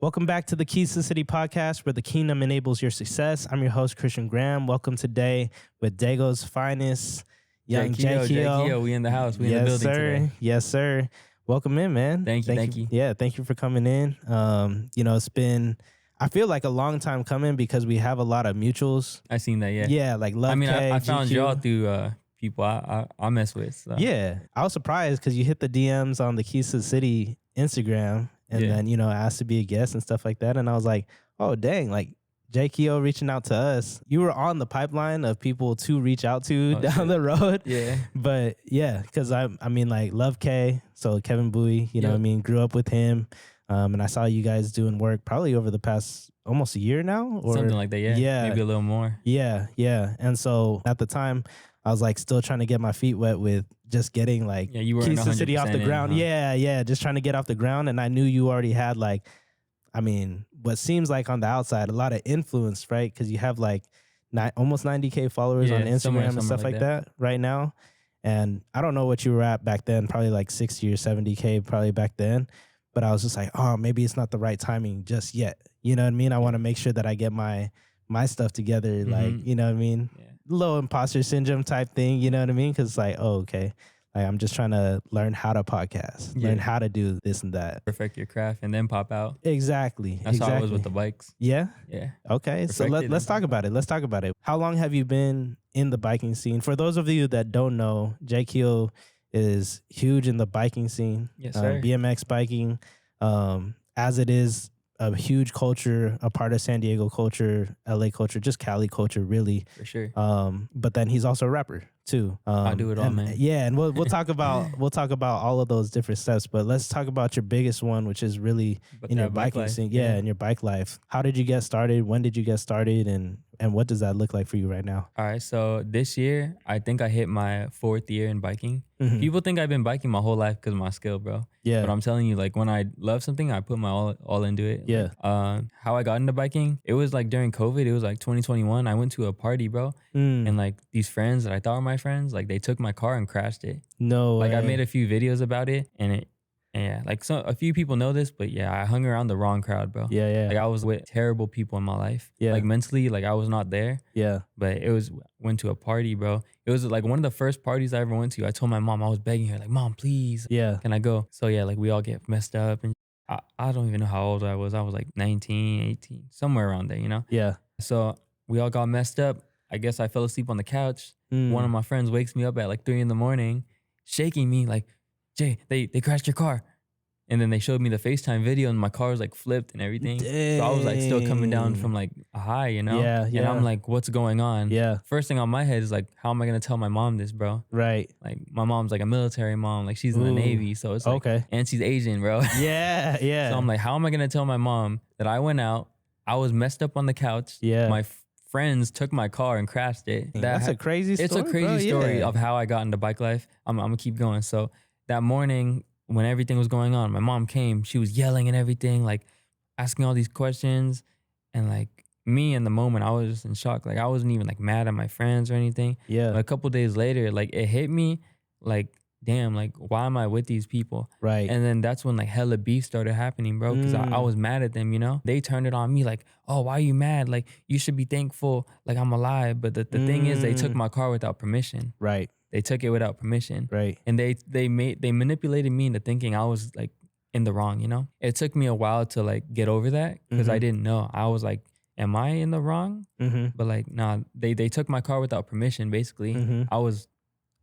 Welcome back to the Keys to the City podcast, where the kingdom enables your success. I'm your host, Christian Graham. Welcome today with Dago's finest, young Jay Keo. We in the house. We in the building today. Yes, sir. Welcome in, man. Thank you. Yeah, thank you for coming in. It's been, I feel like a long time coming because we have a lot of mutuals. I seen that, yeah. Yeah, like Love K, I found GQ. y'all through people I mess with. So. Yeah, I was surprised because you hit the DMs on the Keys to the City Instagram and then, asked to be a guest and stuff like that. And I was like, oh, dang, like Jayykeo reaching out to us. You were on the pipeline of people to reach out to down the road. Yeah. But yeah, because I mean, like Love K, so Kevin Bowie, you know what I mean, grew up with him. And I saw you guys doing work probably over the past almost a year now. Or something like that, yeah. Maybe a little more. Yeah. And so at the time, I was like still trying to get my feet wet with just getting like you Keys to the City off the ground. Huh? Yeah. Just trying to get off the ground. And I knew you already had like, I mean, what seems like on the outside, a lot of influence, right? Because you have like almost 90K followers on Instagram and stuff like that right now. And I don't know what you were at back then, probably like 60 or 70K probably back then. But I was just like, oh, maybe it's not the right timing just yet. You know what I mean? I want to make sure that I get my stuff together. Like, you know what I mean? Yeah. Low imposter syndrome type thing, you know what I mean? Because like, oh, okay. Like, I'm just trying to learn how to podcast, learn how to do this and that. Perfect your craft and then pop out. Exactly. That's how it was with the bikes. Yeah? Yeah. Okay. So let's talk about it. How long have you been in the biking scene? For those of you that don't know, Jayykeo is huge in the biking scene. Yes, sir. BMX biking, as it is a huge culture, a part of San Diego culture, LA culture, just Cali culture, really. For sure. But then he's also a rapper too. I do it all, man. Yeah, and we'll talk about all of those different steps. But let's talk about your biggest one, which is really in your biking scene. Yeah, in your bike life. How did you get started? When did you get started? And what does that look like for you right now? All right, so this year, I think I hit my 4th year in biking. People think I've been biking my whole life because of my skill, bro. Yeah. But I'm telling you, like, when I love something, I put my all into it. Yeah. Like, how I got into biking, it was like during COVID. It was like 2021. I went to a party, bro. And like these friends that I thought were my friends, like they took my car and crashed it. No way. Like I made a few videos about it and like a few people know this, but yeah, I hung around the wrong crowd, bro. Yeah. Like I was with terrible people in my life. Yeah. Like mentally, like I was not there. Yeah. But went to a party, bro. It was like one of the first parties I ever went to. I told my mom, I was begging her, like, Mom, please. Yeah. Can I go? So yeah, like we all get messed up. And I don't even know how old I was. I was like 19, 18, somewhere around there, you know? Yeah. So we all got messed up. I guess I fell asleep on the couch. One of my friends wakes me up at like 3 a.m, shaking me like, Jay, they crashed your car. And then they showed me the FaceTime video and my car was like flipped and everything. Dang. So I was like still coming down from like a high, you know? Yeah. And I'm like, what's going on? Yeah. First thing on my head is like, how am I going to tell my mom this, bro? Right. Like my mom's like a military mom. Like she's in the Navy. So it's like, and she's Asian, bro. Yeah. So I'm like, how am I going to tell my mom that I went out, I was messed up on the couch. Yeah. My friends took my car and crashed it. That's a crazy story. It's a crazy story of how I got into bike life. I'm going to keep going. So that morning, when everything was going on, my mom came, she was yelling and everything, like asking all these questions. And like me in the moment, I was just in shock. Like I wasn't even like mad at my friends or anything. Yeah. But a couple days later, like it hit me like, damn, like why am I with these people? Right. And then that's when like hella beef started happening, bro. Cause I was mad at them, you know? They turned it on me like, oh, why are you mad? Like you should be thankful. Like I'm alive. But the thing is they took my car without permission. Right. They took it without permission. Right. And they manipulated me into thinking I was like in the wrong, you know? It took me a while to like get over that because I didn't know. I was like, am I in the wrong? But like, nah, they took my car without permission, basically. I was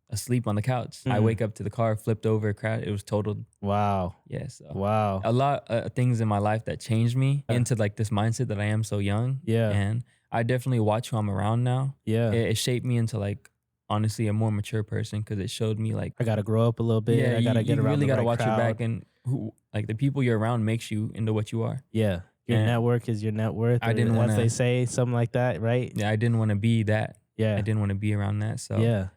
asleep on the couch. I wake up to the car, flipped over, crashed. It was totaled. Wow. Yeah. So wow. A lot of things in my life that changed me into like this mindset that I am so young. Yeah. And I definitely watch who I'm around now. Yeah. It shaped me into like, honestly, a more mature person because it showed me like I gotta grow up a little bit. Yeah, I gotta get around. You really gotta right watch crowd. your back and who like the people you're around makes you into what you are. Yeah, your network is your net worth. I didn't want to, as they say, something like that, right? Yeah, I didn't want to be that. Yeah, I didn't want to be around that. So yeah,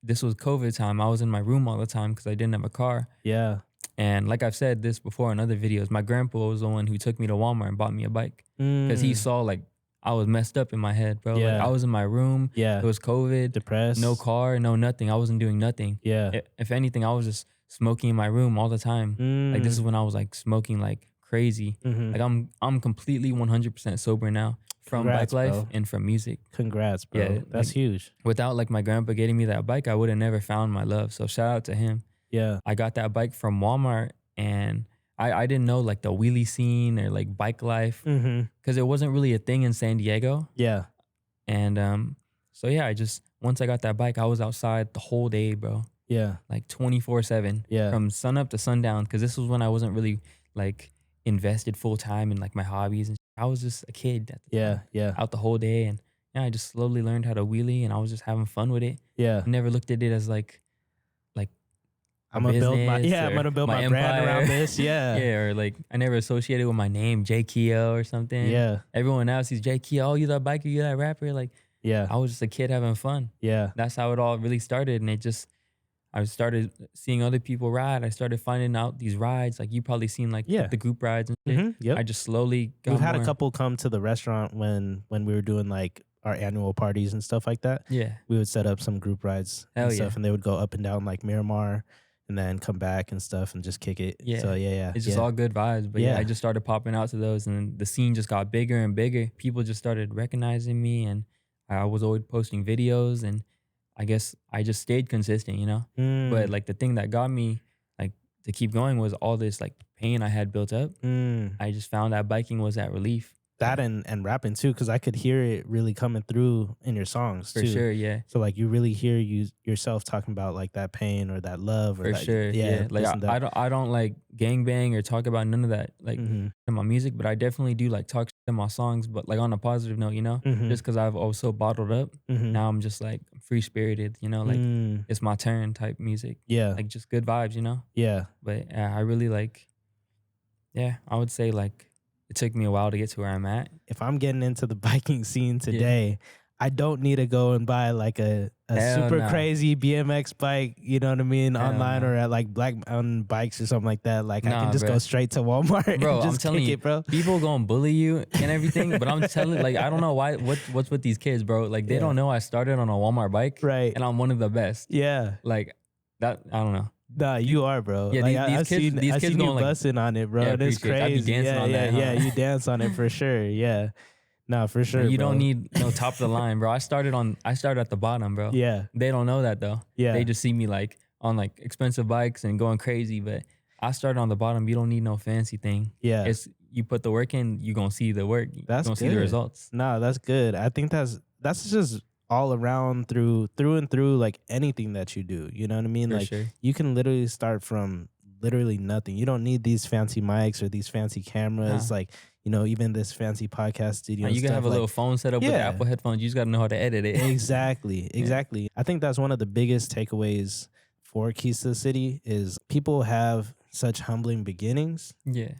this was COVID time. I was in my room all the time because I didn't have a car. Yeah, and like I've said this before in other videos, my grandpa was the one who took me to Walmart and bought me a bike because he saw like. I was messed up in my head, bro. Yeah. Like, I was in my room. Yeah. It was COVID. Depressed. No car, no nothing. I wasn't doing nothing. Yeah. If anything, I was just smoking in my room all the time. Like this is when I was like smoking like crazy. Like I'm completely 100% sober now from Congrats, bike life bro. and from music. Congrats, bro. Yeah, That's like, huge. Without like my grandpa getting me that bike, I would have never found my love. So shout out to him. Yeah. I got that bike from Walmart, and I didn't know like the wheelie scene or like bike life because it wasn't really a thing in San Diego. Yeah. And so yeah, I just once I got that bike, I was outside the whole day, bro. Yeah. Like 24/7. Yeah. From sun up to sundown, because this was when I wasn't really like invested full time in like my hobbies, and I was just a kid at the time. Yeah. Out the whole day, and yeah, I just slowly learned how to wheelie, and I was just having fun with it. Yeah. I never looked at it as like I'm gonna build my I'm gonna build my brand around this. Yeah. Yeah, or like I never associated with my name, Jay Keo or something. Yeah. Everyone now sees Jay Keo. Oh, you that biker, you that rapper. Like, Yeah. I was just a kid having fun. Yeah. That's how it all really started. And I started seeing other people ride. I started finding out these rides. Like you probably seen like the group rides and shit. Yep. I just slowly got We've had more. a couple come to the restaurant when we were doing like our annual parties and stuff like that. Yeah. We would set up some group rides and stuff, and they would go up and down like Miramar and then come back and stuff and just kick it. Yeah. So yeah. It's just all good vibes. But yeah, I just started popping out to those, and the scene just got bigger and bigger. People just started recognizing me, and I was always posting videos, and I guess I just stayed consistent, you know? But like the thing that got me like to keep going was all this like pain I had built up. I just found that biking was that relief. That and rapping too, because I could hear it really coming through in your songs too. For sure, yeah. So like you really hear yourself talking about like that pain or that love or For that, sure, yeah. Like I don't like gangbang or talk about none of that like in my music, but I definitely do like talk in my songs, but like on a positive note, you know, just because I was so bottled up. Now I'm just like free spirited, you know, like it's my turn type music. Yeah, like just good vibes, you know. Yeah, but I really like. Yeah, I would say like. It took me a while to get to where I'm at. If I'm getting into the biking scene today, I don't need to go and buy like a super crazy BMX bike, you know what I mean, online or at like Black Mountain Bikes or something like that. Like I can just go straight to Walmart bro, and just I'm telling kick you, it, bro. People gonna bully you and everything, but I'm telling like I don't know what's with these kids, bro. Like they don't know I started on a Walmart bike, right? And I'm one of the best. Yeah, like that. I don't know. Nah, you are, bro. Yeah, like, these kids I seen you like, busting on it, bro. Yeah, it's crazy. I be dancing on that. Yeah, you dance on it for sure. Yeah, no, for sure. You bro. don't need no top of the line, bro. I started at the bottom, bro. Yeah, they don't know that though. Yeah, they just see me like on like expensive bikes and going crazy, but I started on the bottom. You don't need no fancy thing. Yeah, it's you put the work in, you gonna see the work. That's gonna good. See the results. No, that's good. I think that's just all around through and through like anything that you do, you know what I mean? For like sure. You can literally start from literally nothing. You don't need these fancy mics or these fancy cameras, like, you know, even this fancy podcast studio. You can have a little phone set up with the Apple headphones. You just gotta know how to edit it. Exactly. I think that's one of the biggest takeaways for Keys to the City is people have such humbling beginnings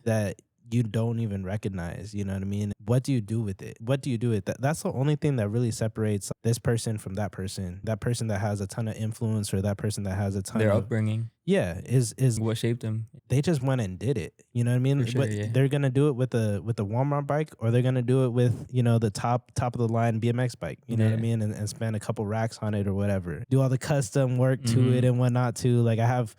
that you don't even recognize, you know what I mean? What do you do with it? That's the only thing that really separates this person from that person that has a ton of influence or that person that has a ton their of upbringing. Yeah, is what shaped them. They just went and did it. You know what I mean? For sure, They're gonna do it with the Walmart bike, or they're gonna do it with, you know, the top of the line BMX bike. You know what I mean? And spend a couple racks on it or whatever. Do all the custom work to it and whatnot too. Like I have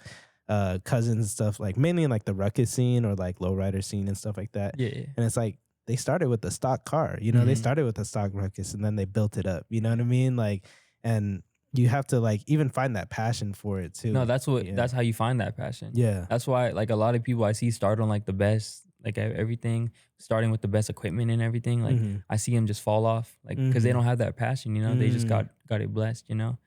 cousins and stuff, like mainly in like the ruckus scene or like lowrider scene and stuff like that. Yeah. And it's like they started with the stock car, you know, they started with the stock ruckus and then they built it up. You know what I mean? Like, and you have to like even find that passion for it too. No, that's how you find that passion. Yeah. That's why like a lot of people I see start on like the best, like everything, starting with the best equipment and everything. Like I see them just fall off, like because they don't have that passion, you know. They just got it blessed, you know.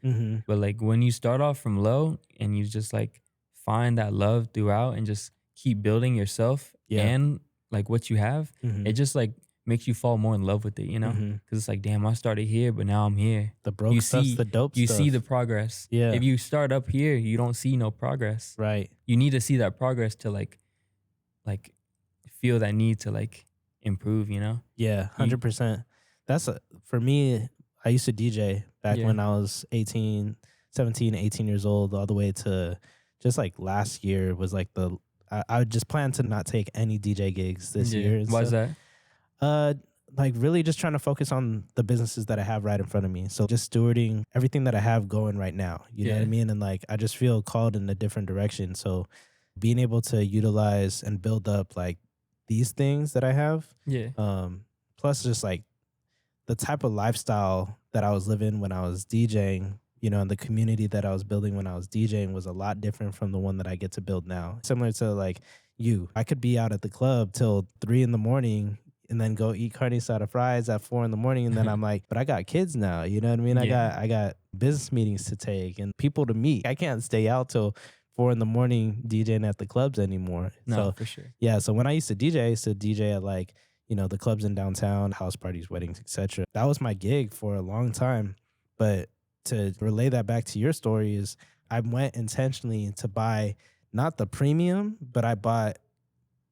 But like when you start off from low and you just like find that love throughout and just keep building yourself and like what you have, it just like makes you fall more in love with it, you know? Because it's like, damn, I started here, but now I'm here. The broke stuff's the dope you stuff. see the progress. Yeah. If you start up here, you don't see no progress. Right. You need to see that progress to like feel that need to like improve, you know? Yeah, 100%. That's for me, I used to DJ back when I was 17, 18 years old, all the way to just like last year was like I just planned to not take any DJ gigs this year. Why is that? Like really just trying to focus on the businesses that I have right in front of me. So just stewarding everything that I have going right now. You know what I mean? And like I just feel called in a different direction. So being able to utilize and build up like these things that I have. Yeah. Plus just like the type of lifestyle that I was living when I was DJing, you know, and the community that I was building when I was DJing was a lot different from the one that I get to build now. Similar to like you, I could be out at the club till 3 in the morning and then go eat carne asada fries at 4 in the morning. And then I'm like, but I got kids now. You know what I mean? Yeah. I got business meetings to take and people to meet. I can't stay out till 4 in the morning DJing at the clubs anymore. No, So for sure. yeah. So when I used to DJ, I used to DJ at like, you know, the clubs in downtown, house parties, weddings, etc. That was my gig for a long time. But to relay that back to your story is I went intentionally to buy not the premium, but I bought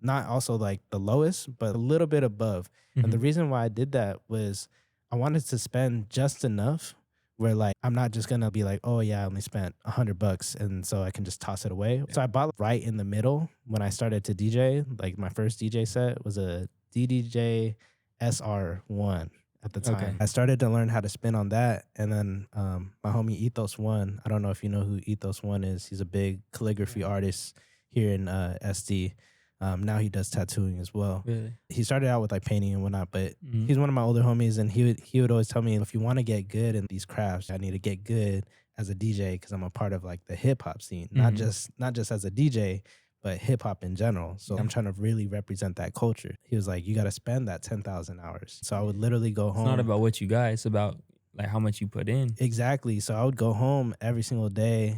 not also like the lowest, but a little bit above. And the reason why I did that was I wanted to spend just enough where like I'm not just gonna be like, oh yeah, I only spent $100 and so I can just toss it away. So I bought right in the middle when I started to DJ. Like my first DJ set was a DDJ SR1 at the time. Okay. I started to learn how to spin on that. And then my homie Ethos One, I don't know if you know who Ethos One is. He's a big calligraphy artist here in SD. Now he does tattooing as well. Really? He started out with like painting and whatnot, but he's one of my older homies, and he would always tell me, if you want to get good in these crafts, I need to get good as a DJ because I'm a part of like the hip hop scene, not just as a DJ, but hip hop in general. So I'm trying to really represent that culture. He was like, you got to spend that 10,000 hours. So I would literally go home. It's not about what you got; it's about like how much you put in. Exactly. So I would go home every single day,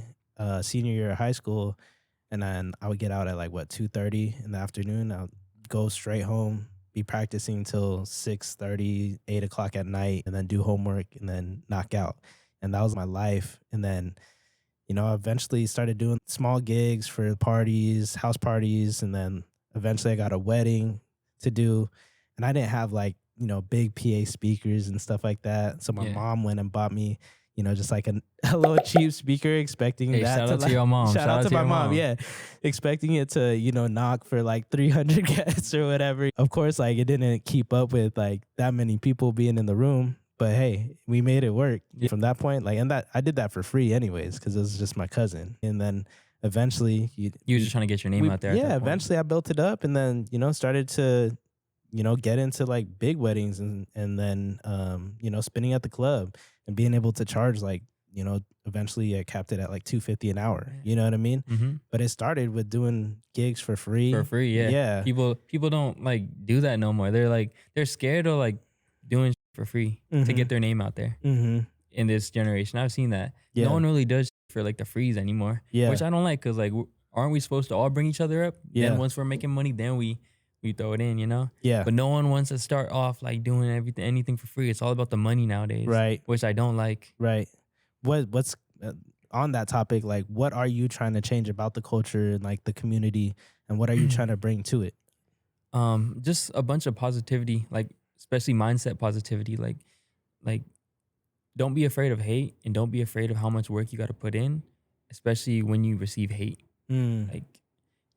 senior year of high school. And then I would get out at like 2:30 in the afternoon. I'll go straight home, be practicing till 6:30, 8 o'clock at night, and then do homework and then knock out. And that was my life. And then, you know, I eventually started doing small gigs for parties, house parties. And then eventually I got a wedding to do. And I didn't have like, you know, big PA speakers and stuff like that. So my mom went and bought me, you know, just like a little cheap speaker, expecting that shout to out like, to your mom. Shout out to my mom. Yeah. Expecting it to, you know, knock for like 300 guests or whatever. Of course, like it didn't keep up with like that many people being in the room. But hey, we made it work from that point. Like, and that I did that for free anyways, because it was just my cousin. And then eventually you were just trying to get your name out there. Yeah. Eventually I built it up and then, you know, started to, you know, get into like big weddings and then, you know, spinning at the club and being able to charge like, you know, eventually I capped it at like $250 an hour. You know what I mean? But it started with doing gigs for free. For free, yeah. Yeah. People don't like do that no more. They're scared of like doing for free to get their name out there in this generation. I've seen that. Yeah. No one really does for like the frees anymore. Yeah. Which I don't like because like aren't we supposed to all bring each other up? Yeah. Then once we're making money, then we throw it in, you know? Yeah. But no one wants to start off like doing anything for free. It's all about the money nowadays. Right. Which I don't like. Right. What's on that topic, like what are you trying to change about the culture and like the community, and what are you trying to bring to it? Just a bunch of positivity, like especially mindset positivity, like don't be afraid of hate and don't be afraid of how much work you got to put in, especially when you receive hate. Like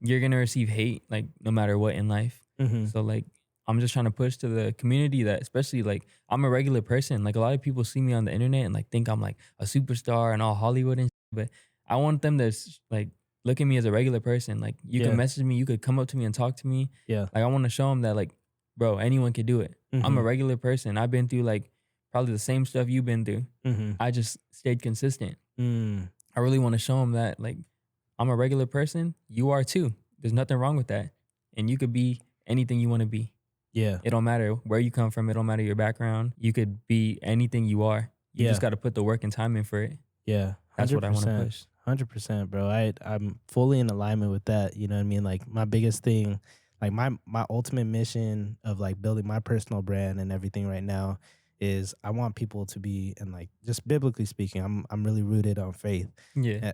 you're going to receive hate like no matter what in life. So like I'm just trying to push to the community that, especially like I'm a regular person. Like a lot of people see me on the internet and like think I'm like a superstar and all Hollywood and shit, but I want them to like look at me as a regular person. Like you can message me, you could come up to me and talk to me. Yeah. Like I want to show them that like, bro, anyone can do it. I'm a regular person. I've been through like probably the same stuff you've been through. I just stayed consistent. I really want to show them that like I'm a regular person. You are too. There's nothing wrong with that. And you could be anything you want to be. Yeah. It don't matter where you come from. It don't matter your background. You could be anything you are. You just got to put the work and time in for it. Yeah. 100%. That's what I want to push. 100%, bro. I'm fully in alignment with that. You know what I mean? Like my biggest thing, like my ultimate mission of like building my personal brand and everything right now is I want people to be, and like just biblically speaking, I'm really rooted on faith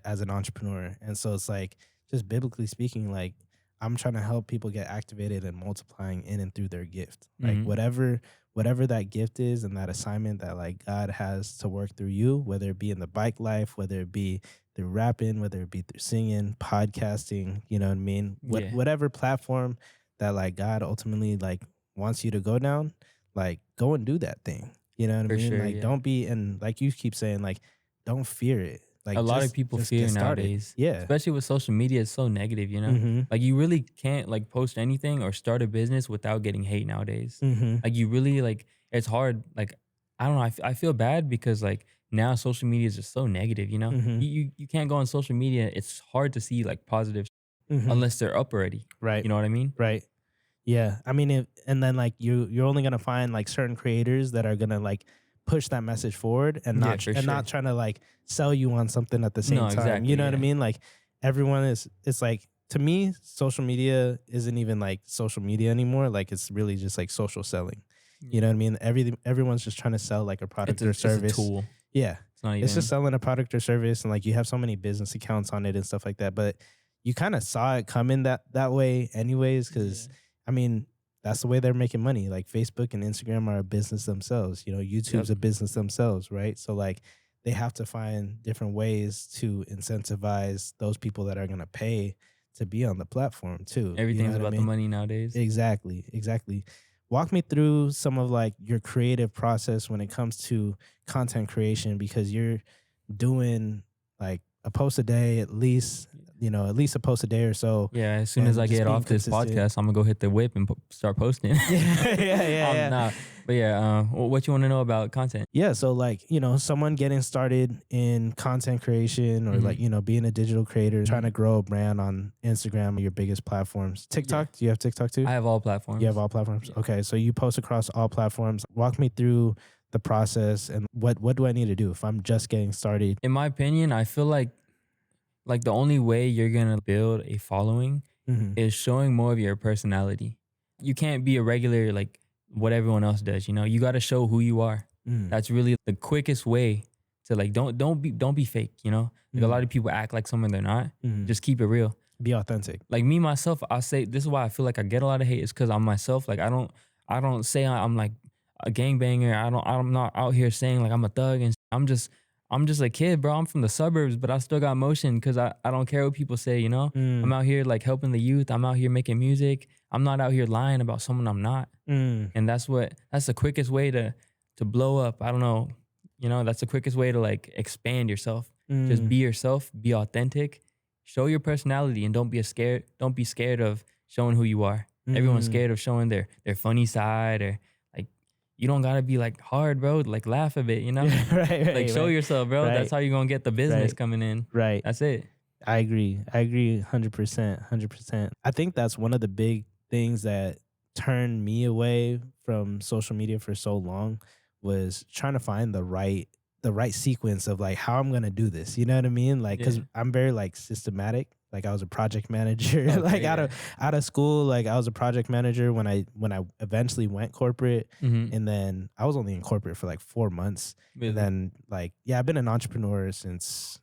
as an entrepreneur. And so it's like just biblically speaking, like I'm trying to help people get activated and multiplying in and through their gift. Like whatever that gift is and that assignment that like God has to work through you, whether it be in the bike life, whether it be through rapping, whether it be through singing, podcasting, you know what I mean? Whatever platform that like God ultimately like wants you to go down, like go and do that thing. You know what I mean? Sure, like don't be, and like you keep saying, like don't fear it. Like a lot of people fear nowadays. Yeah. Especially with social media, it's so negative, you know? Like you really can't like post anything or start a business without getting hate nowadays. Like you really like, it's hard. Like, I don't know. I feel bad because like now social media is just so negative, you know? You can't go on social media. It's hard to see like positive unless they're up already. Right. You know what I mean? Right. Yeah. I mean, and then like you're only going to find like certain creators that are going to like push that message forward and not not trying to like sell you on something at the same time. Exactly, you know what I mean? Like everyone is, it's like, to me, social media isn't even like social media anymore. Like it's really just like social selling. You know what I mean? Everyone's just trying to sell like a product or service. It's a tool. Yeah. It's not even. It's just selling a product or service, and like you have so many business accounts on it and stuff like that. But you kind of saw it coming that way anyways, because I mean, that's the way they're making money. Like Facebook and Instagram are a business themselves. You know, YouTube's a business themselves, right? So like they have to find different ways to incentivize those people that are going to pay to be on the platform too. Everything's about the money nowadays. Exactly. Walk me through some of like your creative process when it comes to content creation, because you're doing like a post a day at least, at least a post a day or so. Yeah, as soon as I get off this podcast, I'm gonna go hit the whip and start posting. yeah. Nah, but yeah, what you want to know about content? Yeah, so like, someone getting started in content creation or like, being a digital creator, trying to grow a brand on Instagram or your biggest platforms. TikTok, do you have TikTok too? I have all platforms. You have all platforms? Yeah. Okay, so you post across all platforms. Walk me through the process and what do I need to do if I'm just getting started? In my opinion, I feel like the only way you're gonna build a following is showing more of your personality. You can't be a regular like what everyone else does, you got to show who you are. That's really the quickest way to like don't be fake, like a lot of people act like someone they're not. Just keep it real, be authentic. Like me myself, I say this is why I feel like I get a lot of hate is because I'm myself. Like I don't say I'm like a gangbanger. I'm not out here saying like I'm a thug, and I'm just a kid, bro. I'm from the suburbs, but I still got motion because I don't care what people say, I'm out here like helping the youth. I'm out here making music. I'm not out here lying about someone I'm not. And that's the quickest way to blow up. I don't know, that's the quickest way to like expand yourself. Just be yourself, be authentic, show your personality, and don't be scared of showing who you are. Everyone's scared of showing their funny side, or like you don't gotta be like hard, bro. Like laugh a bit, right, like show yourself, bro. Right. That's how you're gonna get the business coming in. Right. That's it. I agree 100%. I think that's one of the big things that turned me away from social media for so long was trying to find the right sequence of like how I'm gonna do this. You know what I mean? Like, cause I'm very like systematic. Like I was a project manager, like out of school. Like I was a project manager when I eventually went corporate, and then I was only in corporate for like 4 months. Really? And then like I've been an entrepreneur since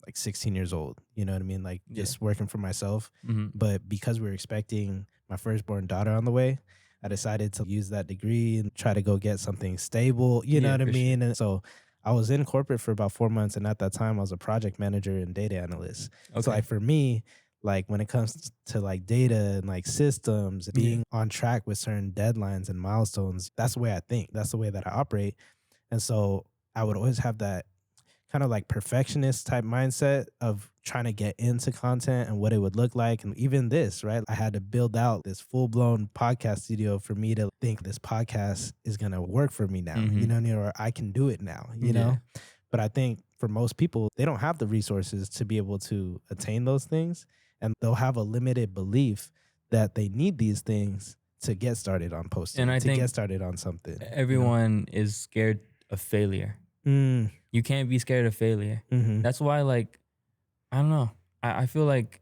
like 16 years old. You know what I mean? Like just working for myself. But because we were expecting my firstborn daughter on the way, I decided to use that degree and try to go get something stable. You know what I mean? Sure. And so I was in corporate for about 4 months, and at that time I was a project manager and data analyst. Okay. So like for me, like when it comes to like data and like systems, being on track with certain deadlines and milestones, that's the way I think. That's the way that I operate. And so I would always have that kind of like perfectionist type mindset of trying to get into content and what it would look like. And even this, right? I had to build out this full-blown podcast studio for me to think this podcast is going to work for me now, or I can do it now, you know? But I think for most people, they don't have the resources to be able to attain those things. And they'll have a limited belief that they need these things to get started on posting, and I think get started on something. Everyone is scared of failure. You can't be scared of failure. That's why, like, I don't know. I feel like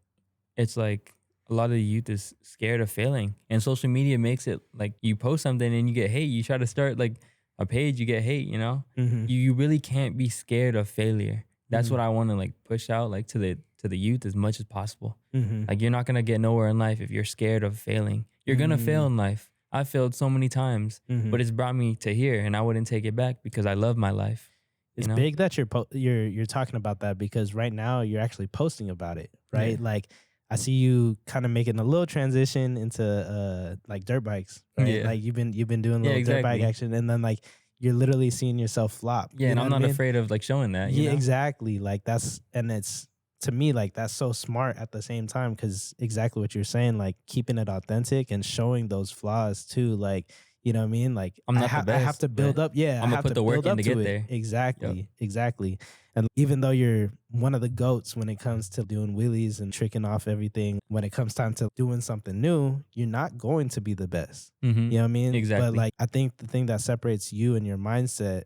it's like a lot of the youth is scared of failing, and social media makes it like you post something and you get hate. You try to start like a page, you get hate. You really can't be scared of failure. That's what I want to like push out like to the youth as much as possible. Like you're not gonna get nowhere in life if you're scared of failing. You're gonna fail in life. I failed so many times, but it's brought me to here, and I wouldn't take it back because I love my life. It's big that you're talking about that, because right now you're actually posting about it, right? Yeah. Like I see you kind of making a little transition into like dirt bikes, right? Yeah. Like you've been doing a little dirt bike action, and then like you're literally seeing yourself flop. Yeah, and I'm not afraid of like showing that. You know? Exactly. Like it's to me like that's so smart at the same time, because exactly what you're saying, like keeping it authentic and showing those flaws too. Like, you know what I mean? Like I'm not the best. I have to build up. Yeah, I'm gonna put the work in to get there. Exactly. Exactly. And even though you're one of the GOATs when it comes to doing wheelies and tricking off everything, when it comes time to doing something new, you're not going to be the best. You know what I mean? Exactly. But like, I think the thing that separates you and your mindset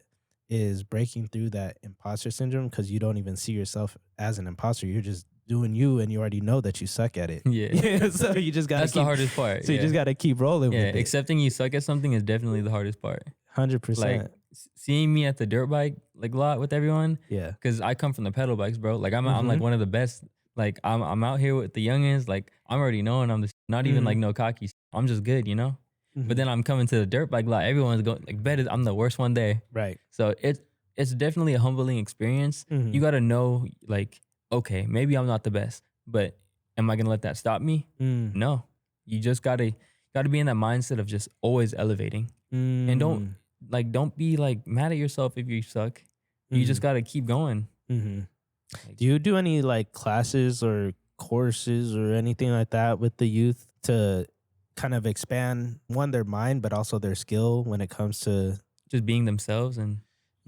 is breaking through that imposter syndrome, because you don't even see yourself as an imposter. You're just doing you, and you already know that you suck at it. Yeah. So you just gotta That's the hardest part. So you just gotta keep rolling with it. Accepting you suck at something is definitely the hardest part. 100%. Like seeing me at the dirt bike like lot with everyone. Yeah. Because I come from the pedal bikes, bro. Like I'm like one of the best. Like I'm out here with the youngins. Like I'm already knowing I'm the not even like no cocky. I'm just good, you know. But then I'm coming to the dirt bike lot. Everyone's going like, bet I'm the worst one day. Right. So it's definitely a humbling experience. You got to know, like, okay, maybe I'm not the best, but am I gonna let that stop me? No. You just gotta be in that mindset of just always elevating, and don't be like mad at yourself if you suck. You just gotta keep going. Like, do you do any like classes or courses or anything like that with the youth to kind of expand their mind, but also their skill when it comes to just being themselves? And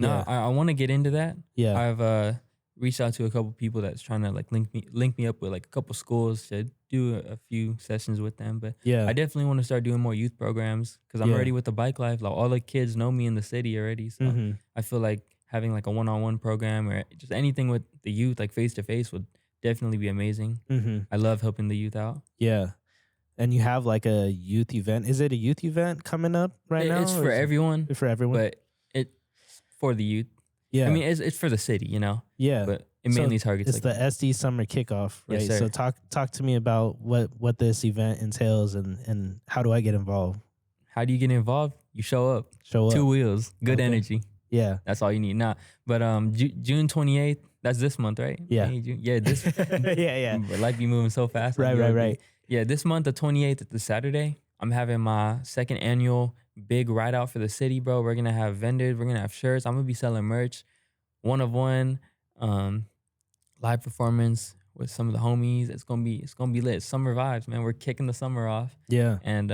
I want to get into that. Yeah. I've reached out to a couple people that's trying to like link me up with like a couple schools to do a few sessions with them. But I definitely want to start doing more youth programs, because I'm already with the bike life. Like all the kids know me in the city already. So I feel like having like a one-on-one program or just anything with the youth, like face-to-face, would definitely be amazing. I love helping the youth out. Yeah. And you have like a youth event. Is it a youth event coming up right now? It's for everyone. For everyone. But it's for the youth. Yeah. I mean, it's for the city, you know? Yeah. But it mainly targets it's like the SD Summer Kickoff, right? Yes, sir. So talk to me about what this event entails and how do I get involved? How do you get involved? You show up. 2 wheels. Good energy. Yeah. That's all you need. Nah. But June 28th, that's this month, right? Yeah. May, June. Yeah, this yeah. But life be moving so fast. Right. Yeah, this month, the 28th, the Saturday, I'm having my second annual big ride out for the city, bro. We're gonna have vendors, we're gonna have shirts. I'm gonna be selling merch, one of one, live performance with some of the homies. It's gonna be lit. Summer vibes, man. We're kicking the summer off. Yeah. And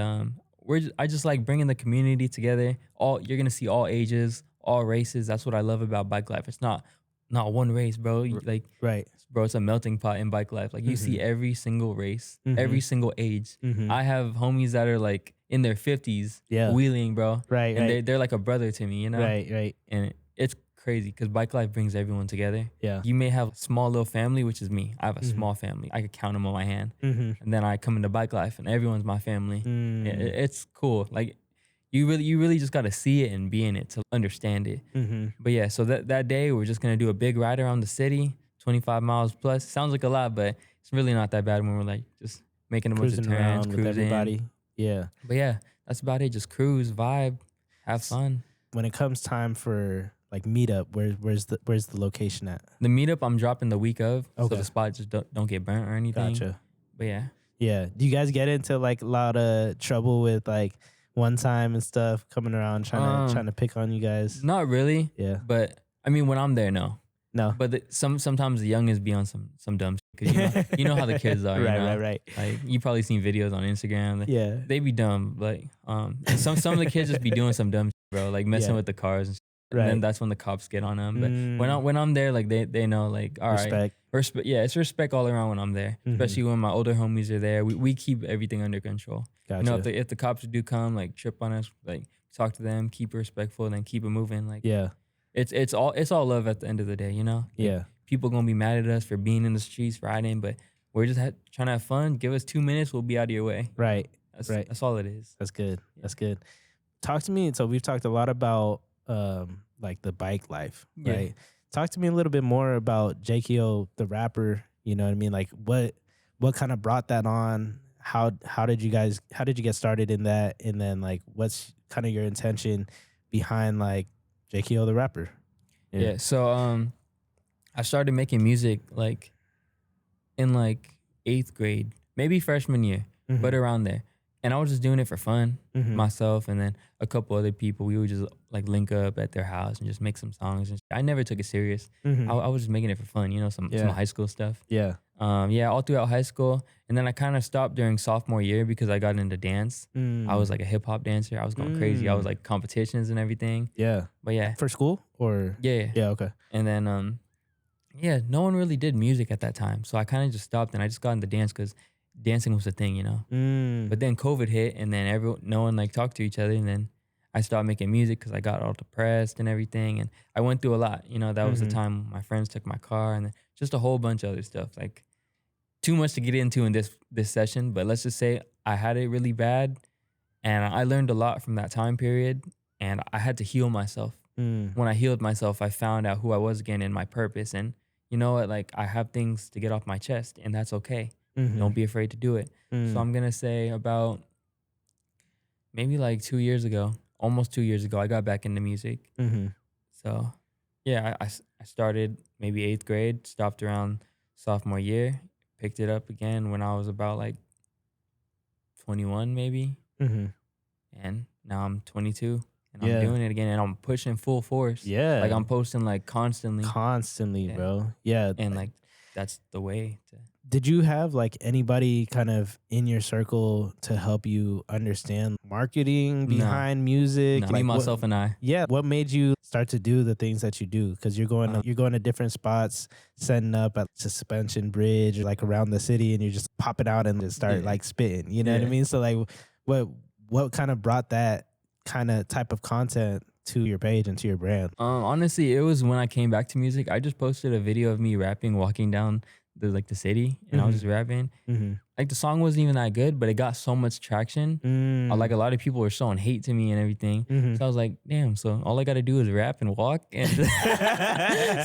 I just like bringing the community together. You're gonna see all ages, all races. That's what I love about bike life. It's not one race, bro. Like, right, bro, it's a melting pot in bike life. Like you see every single race, every single age. I have homies that are like in their 50s, wheeling, bro. Right, and they're like a brother to me, you know. Right. And it's crazy because bike life brings everyone together. Yeah. You may have a small little family, which is me. I have a small family. I could count them on my hand. And then I come into bike life, and everyone's my family. It's cool. Like. You really just got to see it and be in it to understand it. But yeah, so that day we're just going to do a big ride around the city, 25 miles plus. Sounds like a lot, but it's really not that bad when we're like just making a bunch of turns, cruising. With everybody. Yeah. But yeah, that's about it. Just cruise, vibe, have fun. When it comes time for like meetup, where's the location at? The meetup I'm dropping the week of, okay. So the spot just don't get burnt or anything. Gotcha. But yeah. Yeah. Do you guys get into like a lot of trouble with like one time and stuff coming around trying to pick on you guys? Not really. Yeah. But I mean, when I'm there, no. But sometimes the youngins be on some dumb shit, because you know how the kids are. Right. Like you probably seen videos on Instagram. Yeah. They be dumb. Like some of the kids just be doing some dumb shit, bro. Like messing with the cars and shit. And then that's when the cops get on them. But when I'm there, like they know, like, all right. Respect. Yeah, it's respect all around when I'm there. Especially when my older homies are there. We keep everything under control. Gotcha. You know, if the cops do come, like trip on us, like talk to them, keep it respectful, and then keep it moving. Like it's all love at the end of the day, you know? Like, people gonna be mad at us for being in the streets riding, but we're just trying to have fun. Give us 2 minutes, we'll be out of your way. Right. That's all it is. That's good. Yeah. That's good. Talk to me. So we've talked a lot about like the bike life, right? Talk to me a little bit more about Jayykeo the Rapper. You know what I mean? Like what kind of brought that on? How did you get started in that? And then like what's kind of your intention behind like Jayykeo the Rapper? Yeah. So I started making music like in like 8th grade, maybe freshman year, but around there. And I was just doing it for fun, myself, and then a couple other people. We would just like link up at their house and just make some songs. And I never took it serious. I was just making it for fun, you know, some high school stuff. Yeah. All throughout high school. And then I kind of stopped during sophomore year because I got into dance. I was like a hip hop dancer. I was going crazy. I was like competitions and everything. Yeah. But yeah. For school or? Yeah. Yeah, okay. And then, no one really did music at that time. So I kind of just stopped and I just got into dance because dancing was the thing, you know. But then COVID hit and then no one like talked to each other. And then I started making music because I got all depressed and everything. And I went through a lot, you know. That was the time my friends took my car and just a whole bunch of other stuff. Like too much to get into in this session. But let's just say I had it really bad. And I learned a lot from that time period. And I had to heal myself. When I healed myself, I found out who I was again and my purpose. And you know what? Like I have things to get off my chest and that's okay. Don't be afraid to do it. So I'm going to say about maybe like 2 years ago, almost 2 years ago, I got back into music. So yeah, I started maybe 8th grade, stopped around sophomore year, picked it up again when I was about like 21 maybe. And now I'm 22 and I'm doing it again and I'm pushing full force. Yeah. Like I'm posting like constantly. Bro. Yeah. And like that's the way to. Did you have like anybody kind of in your circle to help you understand marketing behind music? No. Like Me, myself, and I. Yeah. What made you start to do the things that you do? Because you're going to different spots, setting up at Suspension Bridge, like around the city, and you're just popping out and just start like spitting. You know what I mean? So like, what kind of brought that kind of type of content to your page and to your brand? Honestly, it was when I came back to music. I just posted a video of me rapping, walking down the city, and I was just rapping. Like the song wasn't even that good, but it got so much traction. Like a lot of people were showing hate to me and everything. So I was like, damn. So all I got to do is rap and walk, and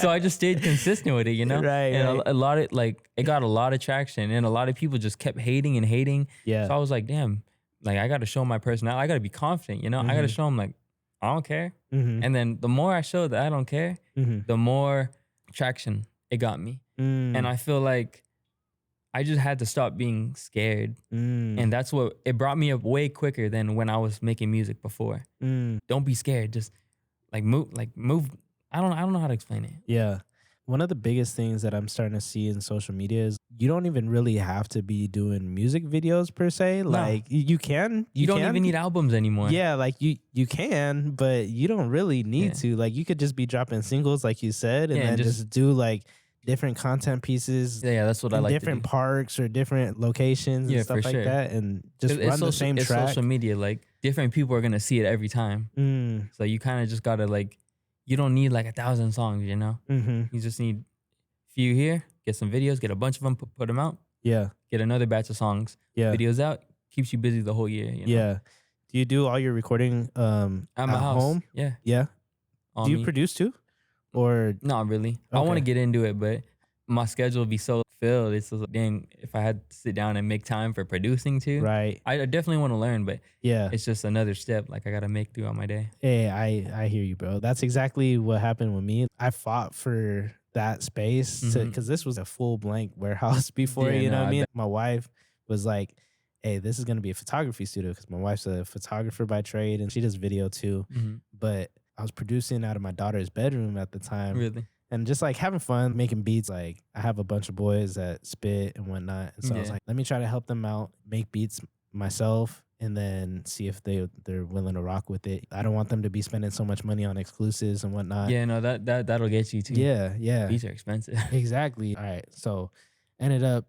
so I just stayed consistent with it, you know. And a lot of like it got a lot of traction, and a lot of people just kept hating and hating. Yeah. So I was like, damn. Like I got to show my personality. I got to be confident, you know. I got to show them like I don't care. And then the more I showed that I don't care, the more traction it got me. And I feel like I just had to stop being scared. And that's what it brought me up way quicker than when I was making music before. Don't be scared. Just move. I don't know how to explain it. Yeah. One of the biggest things that I'm starting to see in social media is you don't even really have to be doing music videos per se. Like you can. You don't even need albums anymore. Yeah, like you can, but you don't really need to. Like you could just be dropping singles like you said and then just do like different content pieces. Yeah, that's what I like to do. Different parks or different locations and stuff like that, and just run the same track. Social media, like different people are gonna see it every time. So you kind of just gotta like, you don't need like 1,000 songs, you know. You just need a few here, get some videos, get a bunch of them, put them out. Yeah. Get another batch of songs. Yeah. Videos out, keeps you busy the whole year. You know? Yeah. Do you do all your recording at my house. home? Yeah. Yeah. Do you produce too? Or not really. Okay. I want to get into it, but my schedule would be so filled. It's just like, dang, if I had to sit down and make time for producing too. Right. I definitely want to learn, but yeah, it's just another step like I got to make throughout my day. Hey, I hear you, bro. That's exactly what happened with me. I fought for that space because this was a full blank warehouse before, you know what I mean? My wife was like, hey, this is going to be a photography studio because my wife's a photographer by trade and she does video too. But I was producing out of my daughter's bedroom at the time. Really? And just like having fun, making beats. Like I have a bunch of boys that spit and whatnot. And so I was like, let me try to help them out, make beats myself, and then see if they're willing to rock with it. I don't want them to be spending so much money on exclusives and whatnot. Yeah, no, that'll get you too. Yeah. Beats are expensive. Exactly. All right. So ended up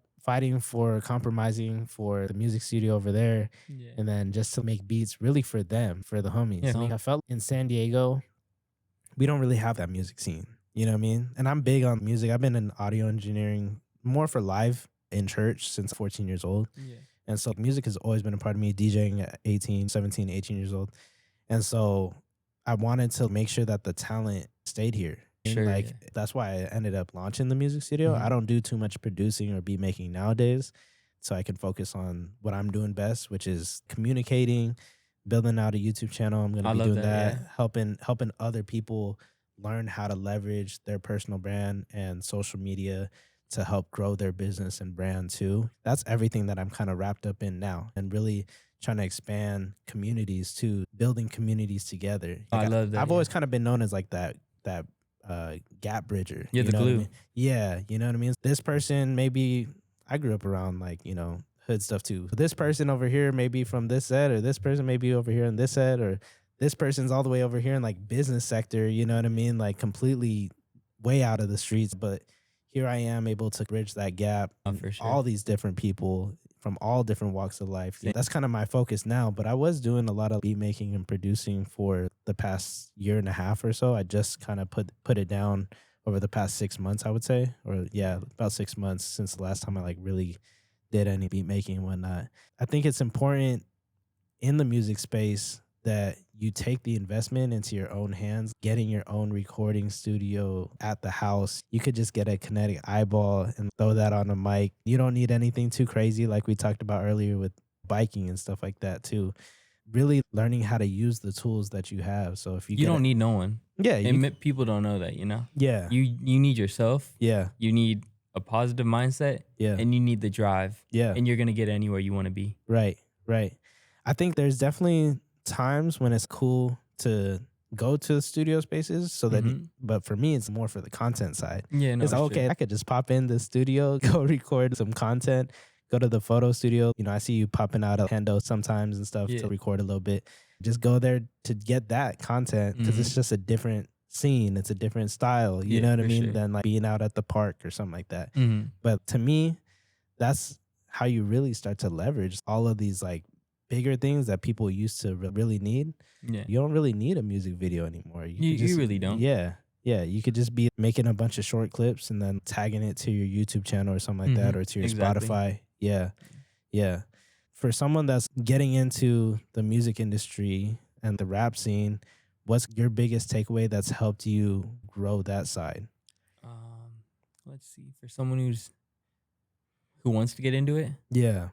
compromising for the music studio over there. Yeah. And then just to make beats really for them, for the homies. Yeah. Like I felt in San Diego, we don't really have that music scene. You know what I mean? And I'm big on music. I've been in audio engineering more for live in church since 14 years old. Yeah. And so music has always been a part of me, DJing at 18 years old. And so I wanted to make sure that the talent stayed here. Sure, like that's why I ended up launching the music studio. I don't do too much producing or beat making nowadays. So I can focus on what I'm doing best, which is communicating, building out a YouTube channel. I'm going to be doing that. Helping other people learn how to leverage their personal brand and social media to help grow their business and brand too. That's everything that I'm kind of wrapped up in now, and really trying to expand communities too, building communities together. Like I love that. I've always kind of been known as like that gap bridger. You're you the know what I glue. mean? Yeah, you know what I mean? This person maybe I grew up around like, you know, hood stuff too. This person over here may be from this set, or this person may be over here in this set, or this person's all the way over here in like business sector, you know what I mean? Like completely way out of the streets. But here I am able to bridge that gap. For sure. All these different people from all different walks of life. Same. That's kind of my focus now. But I was doing a lot of beat making and producing for the past year and a half or so. I just kind of put it down over the past 6 months, I would say. Or yeah, about 6 months since the last time I like really did any beat making and whatnot. I think it's important in the music space that you take the investment into your own hands, getting your own recording studio at the house. You could just get a kinetic eyeball and throw that on a mic. You don't need anything too crazy like we talked about earlier with biking and stuff like that too. Really learning how to use the tools that you have. So if you don't need no one. Yeah. And people don't know that, you know? Yeah. You need yourself. Yeah. You need a positive mindset. Yeah. And you need the drive. Yeah. And you're going to get anywhere you want to be. Right. Right. I think there's definitely times when it's cool to go to studio spaces so that but for me it's more for the content side. Yeah, no, it's okay, sure. I could just pop in the studio, go record some content, go to the photo studio. You know, I see you popping out of Hendo sometimes and stuff to record a little bit. Just go there to get that content because it's just a different scene. It's a different style, you know what I mean, than like being out at the park or something like that. But to me, that's how you really start to leverage all of these like bigger things that people used to really need. Yeah. You don't really need a music video anymore. You really don't. Yeah. Yeah. You could just be making a bunch of short clips and then tagging it to your YouTube channel or something like that, or to your Spotify. Yeah. Yeah. For someone that's getting into the music industry and the rap scene, what's your biggest takeaway that's helped you grow that side? Let's see. For someone who wants to get into it. Yeah.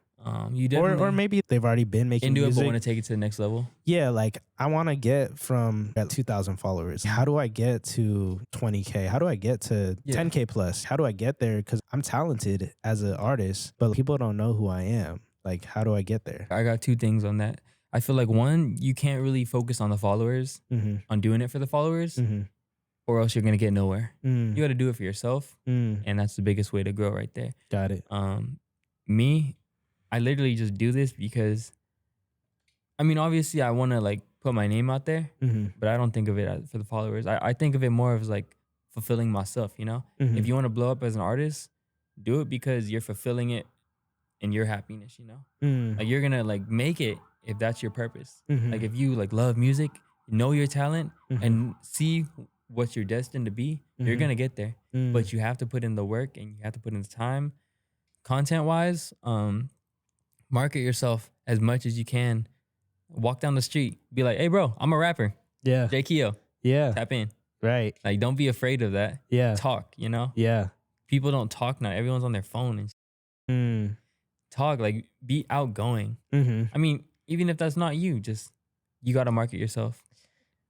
You definitely or maybe they've already been making into music, it, but want to take it to the next level. Yeah, like I want to get from 2,000 followers. How do I get to 20K? How do I get to 10K plus? How do I get there? Because I'm talented as an artist, but people don't know who I am. Like, how do I get there? I got two things on that. I feel like one, you can't really focus on the followers, on doing it for the followers, or else you're gonna get nowhere. You got to do it for yourself, and that's the biggest way to grow right there. Got it. Me, I literally just do this because, I mean, obviously I want to like put my name out there, but I don't think of it as for the followers. I think of it more as like fulfilling myself, you know? If you want to blow up as an artist, do it because you're fulfilling it and your happiness, you know? Like you're going to like make it if that's your purpose. Like if you like love music, know your talent and see what you're destined to be, you're going to get there. But you have to put in the work and you have to put in the time. Content-wise, market yourself as much as you can. Walk down the street, be like, "Hey, bro, I'm a rapper." Yeah. Jayykeo. Yeah. Tap in. Right. Like, don't be afraid of that. Yeah. Talk, you know? Yeah. People don't talk now. Everyone's on their phone and talk. Like, be outgoing. I mean, even if that's not you, just, you got to market yourself.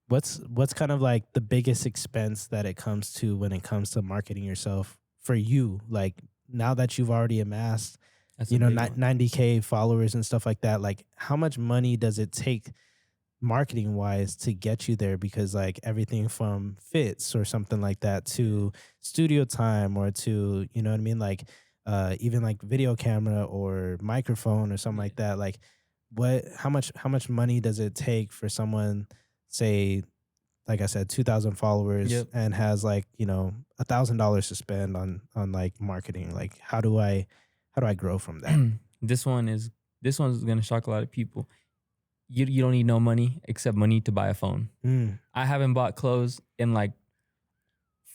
What's kind of like the biggest expense that it comes to when it comes to marketing yourself for you? Like, now that you've already amassed 90K followers and stuff like that, like how much money does it take marketing wise to get you there? Because like everything from fits or something like that to studio time or to, you know what I mean? Like even like video camera or microphone or something like that. Like how much money does it take for someone, say, like I said, 2,000 followers and has like, you know, $1,000 to spend on like marketing? Like how do I grow from that? This one's gonna shock a lot of people. You don't need no money except money to buy a phone. I haven't bought clothes in like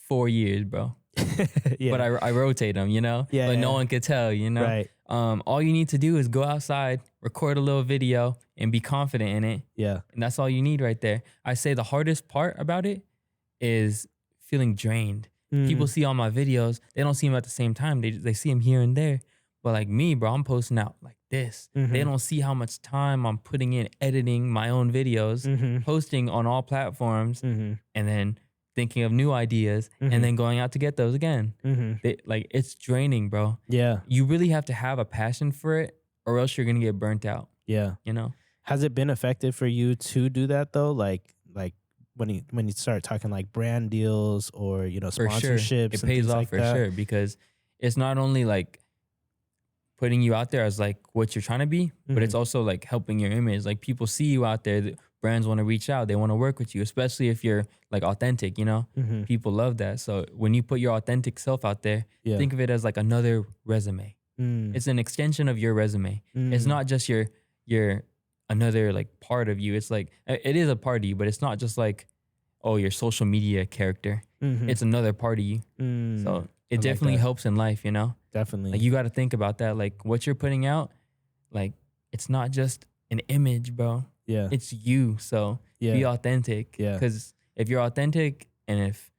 4 years, bro. But I rotate them, you know? But no one could tell, you know? Right. All you need to do is go outside, record a little video, and be confident in it. Yeah. And that's all you need right there. I say the hardest part about it is feeling drained. People see all my videos. They don't see them at the same time. They see them here and there. But like me, bro, I'm posting out like this. They don't see how much time I'm putting in editing my own videos, posting on all platforms, and then thinking of new ideas and then going out to get those again. It's draining, bro. Yeah. You really have to have a passion for it or else you're going to get burnt out. Yeah. you know? Has it been effective for you to do that though? Like when you start talking like brand deals or, you know, For sure. sponsorships It and pays things off like for that? sure, because it's not only like putting you out there as like what you're trying to be, but it's also like helping your image. Like people see you out there, the brands want to reach out, they want to work with you, especially if you're like authentic, you know? Mm-hmm. People love that. So when you put your authentic self out there, Yeah. think of it as like another resume. It's an extension of your resume. It's not just your another like part of you. It's like it is a part of you, but it's not just like, oh, your social media character. Mm-hmm. It's another part of you. So it I like definitely that. helps in life, you know? Definitely. Like you got to think about that. Like what you're putting out, like it's not just an image, bro. Yeah. It's you. So Yeah. be authentic. Yeah. Because if you're authentic and if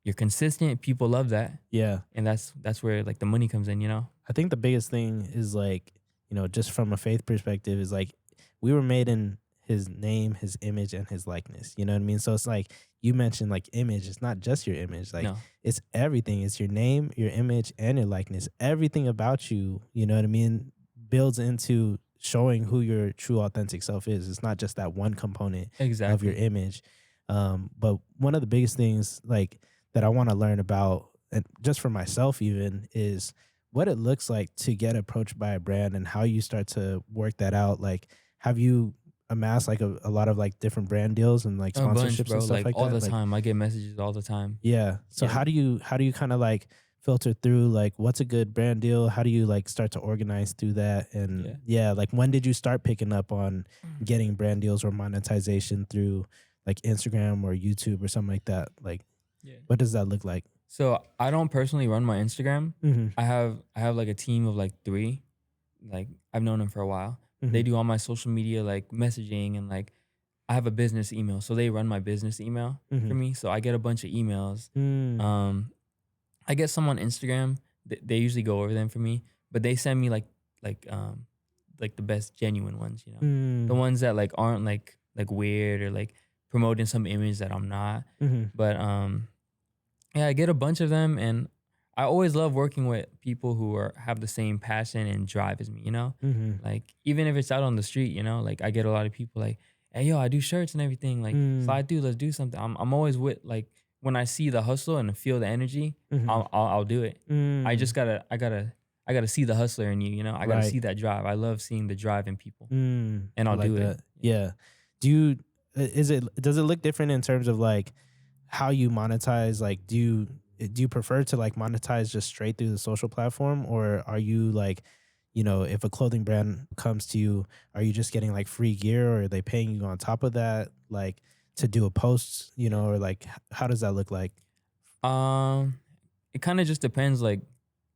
you're consistent, people love that. Yeah. And that's where like the money comes in, you know? I think the biggest thing is like, you know, just from a faith perspective is like we were made in his name, his image, and his likeness. You know what I mean? So it's like you mentioned like image, it's not just your image. Like No. it's everything. It's your name, your image, and your likeness. Everything about you, you know what I mean, builds into showing who your true authentic self is. It's not just that one component of your Exactly. image. But one of the biggest things like that I want to learn about, and just for myself even, is what it looks like to get approached by a brand and how you start to work that out. Like, have you amassed like a lot of like different brand deals and like A bunch, sponsorships bro. and stuff Like like all that? the Like, time. I get messages all the time. yeah. So Yeah. how do you kind of like filter through like what's a good brand deal? How do you like start to organize through that? And yeah, like when did you start picking up on getting brand deals or monetization through like Instagram or YouTube or something like that? Like, Yeah. what does that look like? So I don't personally run my Instagram. Mm-hmm. I have like a team of like 3. Like I've known them for a while. They do all my social media like messaging, and like I have a business email, so they run my business email for me. So I get a bunch of emails. I get some on Instagram. They usually go over them for me, but they send me like like the best genuine ones, you know, the ones that like aren't like weird or like promoting some image that I'm not. But yeah, I get a bunch of them, and I always love working with people who have the same passion and drive as me, you know? Like even if it's out on the street, you know, like I get a lot of people like, "Hey, yo, I do shirts and everything. Like slide through, let's do something." I'm always with like when I see the hustle and feel the energy, I'll do it. I just I gotta see the hustler in you, you know? I gotta see that drive. I love seeing the drive in people. And I'll like do that. it. Yeah. Does it look different in terms of like how you monetize? Like, do you prefer to like monetize just straight through the social platform, or are you like, you know, if a clothing brand comes to you, are you just getting like free gear, or are they paying you on top of that, like to do a post, you know, or like how does that look like? It kind of just depends, like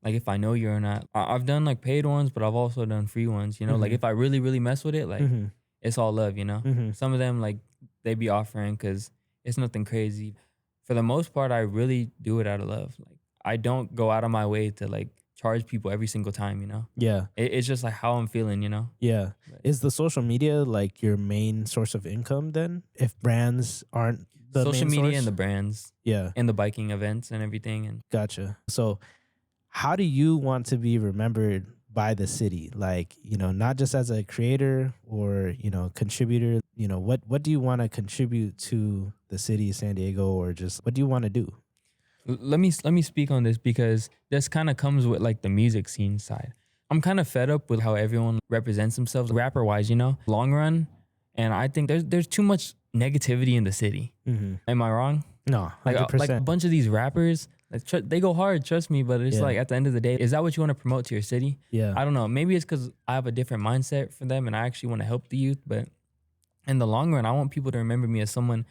if I know you or not. I've done like paid ones, but I've also done free ones. You know, like if I really really mess with it, like it's all love. You know, some of them like they be offering because it's nothing crazy. For the most part, I really do it out of love. Like I don't go out of my way to like charge people every single time. You know, Yeah. it's just like how I'm feeling. You know. Yeah. But Is the social media like your main source of income then? If brands aren't the social main media source? and the brands. Yeah. And the biking events and everything. And Gotcha. So how do you want to be remembered by the city? Like, you know, not just as a creator or, you know, contributor, you know, what do you want to contribute to the city of San Diego, or just what do you want to do? let me speak on this because this kind of comes with like the music scene side. I'm kind of fed up with how everyone represents themselves rapper wise, you know, long run. And I think there's too much negativity in the city. Am I wrong? No, Like 100%. a bunch of these rappers, like, they go hard, trust me. But it's like at the end of the day, is that what you want to promote to your city? Yeah. I don't know. Maybe it's because I have a different mindset for them and I actually want to help the youth. But in the long run, I want people to remember me as someone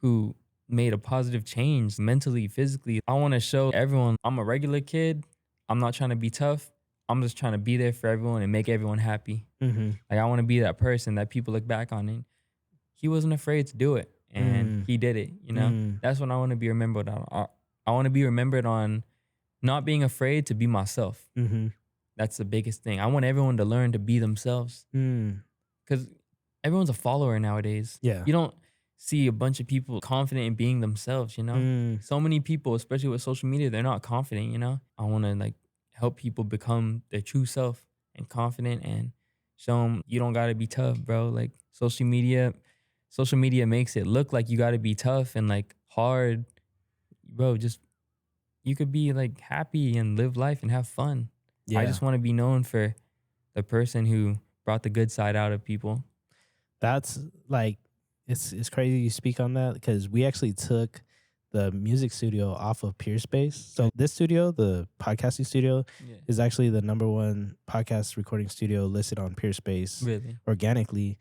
who made a positive change mentally, physically. I want to show everyone I'm a regular kid. I'm not trying to be tough. I'm just trying to be there for everyone and make everyone happy. Like I want to be that person that people look back on, and he wasn't afraid to do it, and he did it. You know, that's what I want to be remembered on. I want to be remembered on not being afraid to be myself. That's the biggest thing. I want everyone to learn to be themselves, because everyone's a follower nowadays. Yeah. You don't see a bunch of people confident in being themselves, you know? So many people, especially with social media, they're not confident, you know? I want to like help people become their true self and confident and show them you don't gotta be tough, bro. Like social media makes it look like you gotta be tough and like hard, bro. Just you could be like happy and live life and have fun. Yeah. I just want to be known for the person who brought the good side out of people. That's like, it's crazy you speak on that, because we actually took the music studio off of Peerspace. So this studio, the podcasting studio, is actually the #1 podcast recording studio listed on Peerspace organically.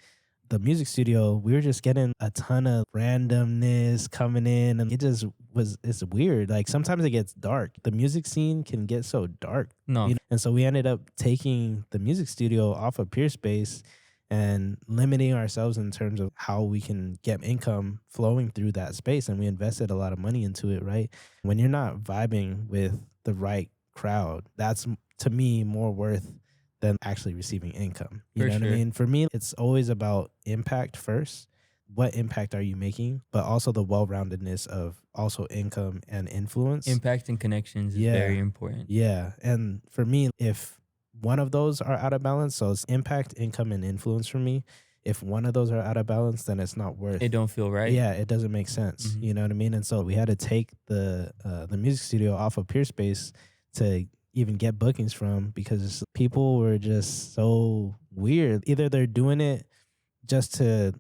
The music studio, we were just getting a ton of randomness coming in, and it's weird. Like sometimes it gets dark. The music scene can get so dark. No. You know? And so we ended up taking the music studio off of Peerspace and limiting ourselves in terms of how we can get income flowing through that space. And we invested a lot of money into it, right? When you're not vibing with the right crowd, that's to me more worth than actually receiving income. You know what I mean? For me, it's always about impact first. What impact are you making? But also the well-roundedness of also income and influence. Impact and connections is very important. Yeah. And for me, if one of those are out of balance, so it's impact, income, and influence for me. If one of those are out of balance, then it's not worth. It don't feel right. Yeah, it doesn't make sense. Mm-hmm. You know what I mean? And so we had to take the music studio off of Peerspace to even get bookings from, because people were just so weird. Either they're doing it just to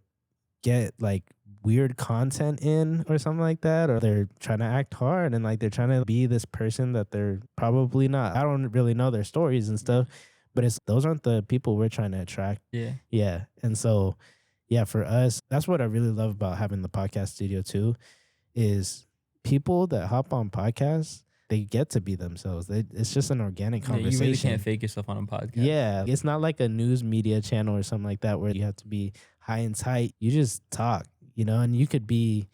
get like weird content in or something like that, or they're trying to act hard and like they're trying to be this person that they're probably not. I don't really know their stories and stuff, but those aren't the people we're trying to attract. Yeah. And so for us, that's what I really love about having the podcast studio too, is people that hop on podcasts, they get to be themselves. It's just an organic conversation. You really can't fake yourself on a podcast. Yeah. It's not like a news media channel or something like that where you have to be high and tight. You just talk, you know, and you could be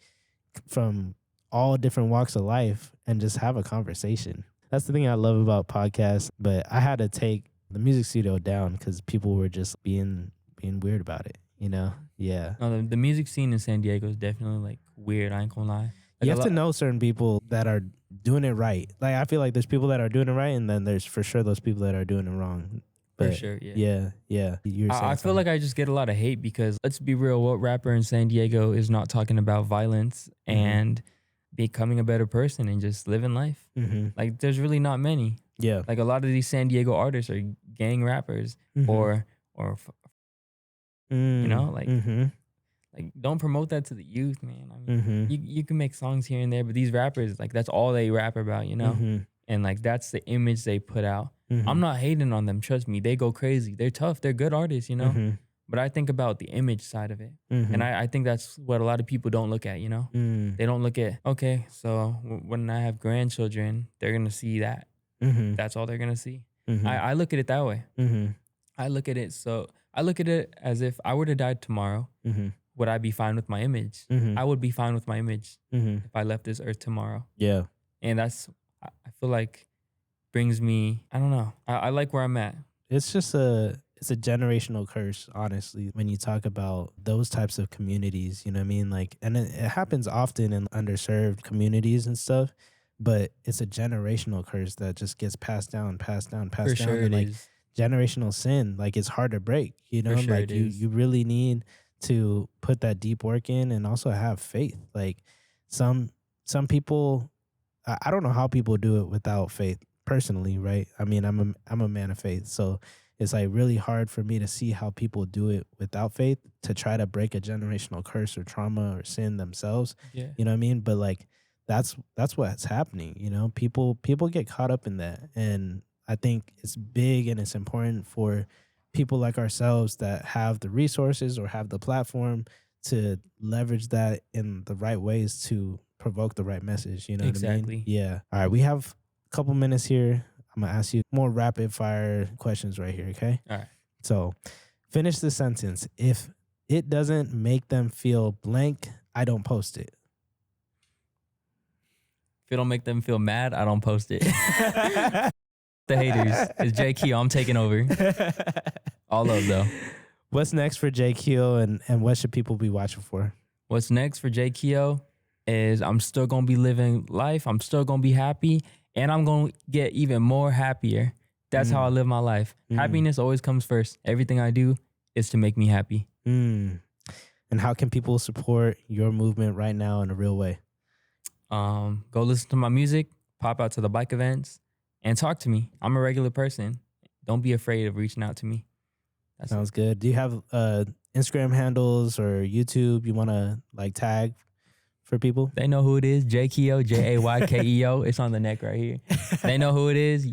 from all different walks of life and just have a conversation. That's the thing I love about podcasts. But I had to take the music studio down because people were just being weird about it, you know? Yeah. No, the music scene in San Diego is definitely like weird. I ain't gonna lie. Like, you have to know certain people that are doing it right. Like I feel like there's people that are doing it right, and then there's for sure those people that are doing it wrong. But for sure, yeah. I feel like I just get a lot of hate because, let's be real, what rapper in San Diego is not talking about violence and becoming a better person and just living life? Like there's really not many. Yeah. Like a lot of these San Diego artists are gang rappers or you know, like like don't promote that to the youth, man. I mean, you can make songs here and there, but these rappers, like that's all they rap about, you know? And like that's the image they put out. I'm not hating on them, trust me. They go crazy. They're tough. They're good artists, you know? But I think about the image side of it. And I think that's what a lot of people don't look at, you know? They don't look at, okay, so when I have grandchildren, they're going to see that. That's all they're going to see. I look at it that way. I look at it as if I were to die tomorrow, would I be fine with my image? I would be fine with my image if I left this earth tomorrow. Yeah. And that's, I feel like, brings me, I don't know. I like where I'm at. It's just it's a generational curse, honestly, when you talk about those types of communities, you know what I mean? Like, and it happens often in underserved communities and stuff, but it's a generational curse that just gets passed down. For sure, and like is. Generational sin, like it's hard to break, you know? For sure, like you really need to put that deep work in and also have faith. Like some people, I don't know how people do it without faith personally, right? I mean, I'm a man of faith, so it's like really hard for me to see how people do it without faith to try to break a generational curse or trauma or sin themselves. Yeah. You know what I mean? But like that's what's happening, you know? People get caught up in that, and I think it's big and it's important for people like ourselves that have the resources or have the platform to leverage that in the right ways to provoke the right message. You know what I mean? Yeah. All right. We have a couple minutes here. I'm going to ask you more rapid fire questions right here. Okay. All right. So finish the sentence. If it doesn't make them feel blank, I don't post it. If it don't make them feel mad, I don't post it. The haters. It's Jay Keo. I'm taking over. All love though. What's next for Jay Keo, and what should people be watching for? What's next for Jay Keo is I'm still going to be living life. I'm still going to be happy, and I'm going to get even more happier. That's how I live my life. Happiness always comes first. Everything I do is to make me happy. And how can people support your movement right now in a real way? Go listen to my music, pop out to the bike events, and talk to me. I'm a regular person. Don't be afraid of reaching out to me. Sounds good. Do you have Instagram handles or YouTube you want to like tag for people? They know who it is. Jayykeo, Jaykeo. It's on the neck right here. They know who it is.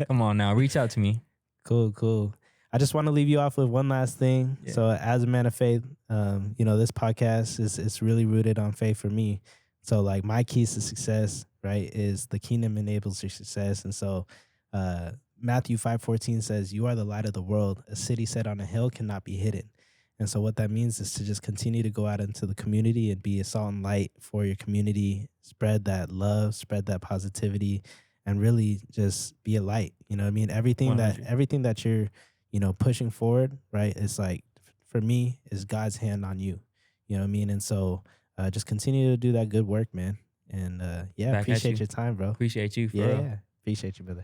Come on now, reach out to me. Cool. I just want to leave you off with one last thing. Yeah. So as a man of faith, this podcast is really rooted on faith for me. So like my keys to success, right, is the kingdom enables your success. And so Matthew 5:14 says, "You are the light of the world. A city set on a hill cannot be hidden." And so what that means is to just continue to go out into the community and be a salt and light for your community, spread that love, spread that positivity, and really just be a light. You know what I mean? Everything 100. that you're, pushing forward, right? It's like, for me, is God's hand on you. You know what I mean? And so just continue to do that good work, man. And appreciate your time, bro. Appreciate you. For real. Appreciate you, brother.